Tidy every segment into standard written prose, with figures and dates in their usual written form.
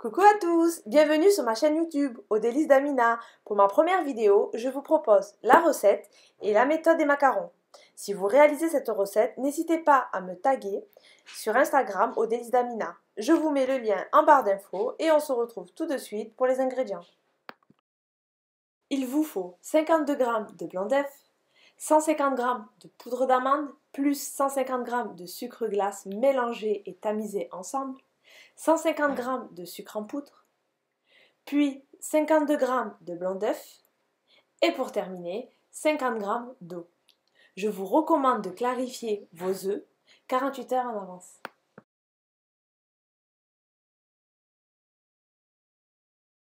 Coucou à tous, bienvenue sur ma chaîne YouTube, Aux délices d'Amina. Pour ma première vidéo, je vous propose la recette et la méthode des macarons. Si vous réalisez cette recette, n'hésitez pas à me taguer sur Instagram, Aux délices d'Amina. Je vous mets le lien en barre d'infos et on se retrouve tout de suite pour les ingrédients. Il vous faut 52 g de blanc d'œuf, 150 g de poudre d'amande, plus 150 g de sucre glace mélangé et tamisé ensemble, 150 g de sucre en poudre, puis 52 g de blanc d'œuf et pour terminer 50 g d'eau. Je vous recommande de clarifier vos œufs 48 heures en avance.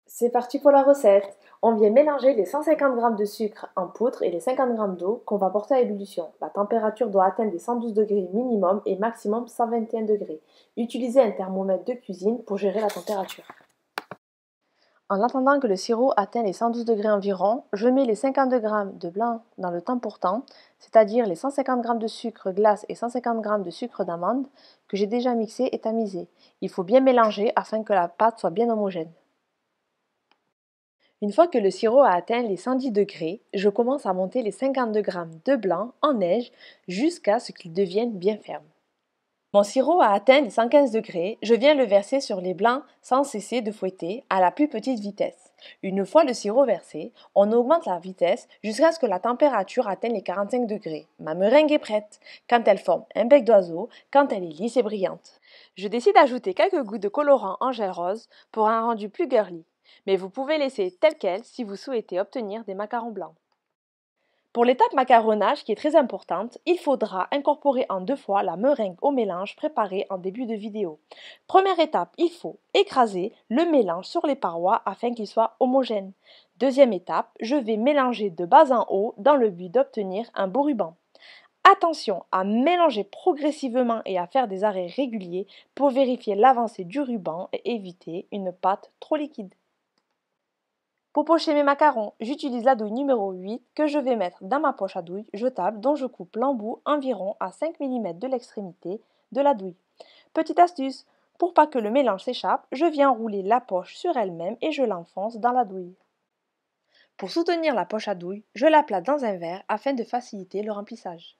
C'est parti pour la recette. On vient mélanger les 150 g de sucre en poudre et les 50 g d'eau qu'on va porter à ébullition. La température doit atteindre les 112 degrés minimum et maximum 121 degrés. Utilisez un thermomètre de cuisine pour gérer la température. En attendant que le sirop atteigne les 112 degrés environ, je mets les 52 g de blanc dans le temps pour temps, c'est-à-dire les 150 g de sucre glace et 150 g de sucre d'amande que j'ai déjà mixé et tamisé. Il faut bien mélanger afin que la pâte soit bien homogène. Une fois que le sirop a atteint les 110 degrés, je commence à monter les 52 g de blanc en neige jusqu'à ce qu'il devienne bien ferme. Mon sirop a atteint les 115 degrés, je viens le verser sur les blancs sans cesser de fouetter à la plus petite vitesse. Une fois le sirop versé, on augmente la vitesse jusqu'à ce que la température atteigne les 45 degrés. Ma meringue est prête, quand elle forme un bec d'oiseau, quand elle est lisse et brillante. Je décide d'ajouter quelques gouttes de colorant en gel rose pour un rendu plus girly, mais vous pouvez laisser tel quel si vous souhaitez obtenir des macarons blancs. Pour l'étape macaronnage qui est très importante, il faudra incorporer en 2 fois la meringue au mélange préparé en début de vidéo. Première étape, il faut écraser le mélange sur les parois afin qu'il soit homogène. Deuxième étape, je vais mélanger de bas en haut dans le but d'obtenir un beau ruban. Attention à mélanger progressivement et à faire des arrêts réguliers pour vérifier l'avancée du ruban et éviter une pâte trop liquide. Pour pocher mes macarons, j'utilise la douille numéro 8 que je vais mettre dans ma poche à douille jetable dont je coupe l'embout environ à 5 mm de l'extrémité de la douille. Petite astuce, pour pas que le mélange s'échappe, je viens rouler la poche sur elle-même et je l'enfonce dans la douille. Pour soutenir la poche à douille, je la place dans un verre afin de faciliter le remplissage.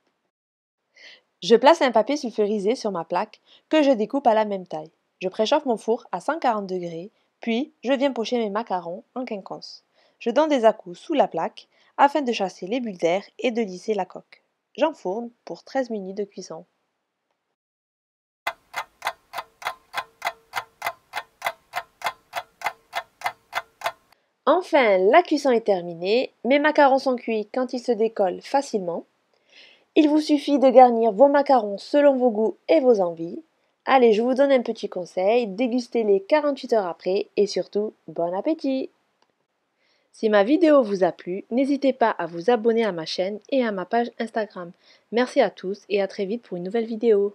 Je place un papier sulfurisé sur ma plaque que je découpe à la même taille. Je préchauffe mon four à 140 degrés. Puis, je viens pocher mes macarons en quinconce. Je donne des à-coups sous la plaque afin de chasser les bulles d'air et de lisser la coque. J'enfourne pour 13 minutes de cuisson. Enfin, la cuisson est terminée. Mes macarons sont cuits quand ils se décollent facilement. Il vous suffit de garnir vos macarons selon vos goûts et vos envies. Allez, je vous donne un petit conseil, dégustez-les 48 heures après et surtout, bon appétit! Si ma vidéo vous a plu, n'hésitez pas à vous abonner à ma chaîne et à ma page Instagram. Merci à tous et à très vite pour une nouvelle vidéo.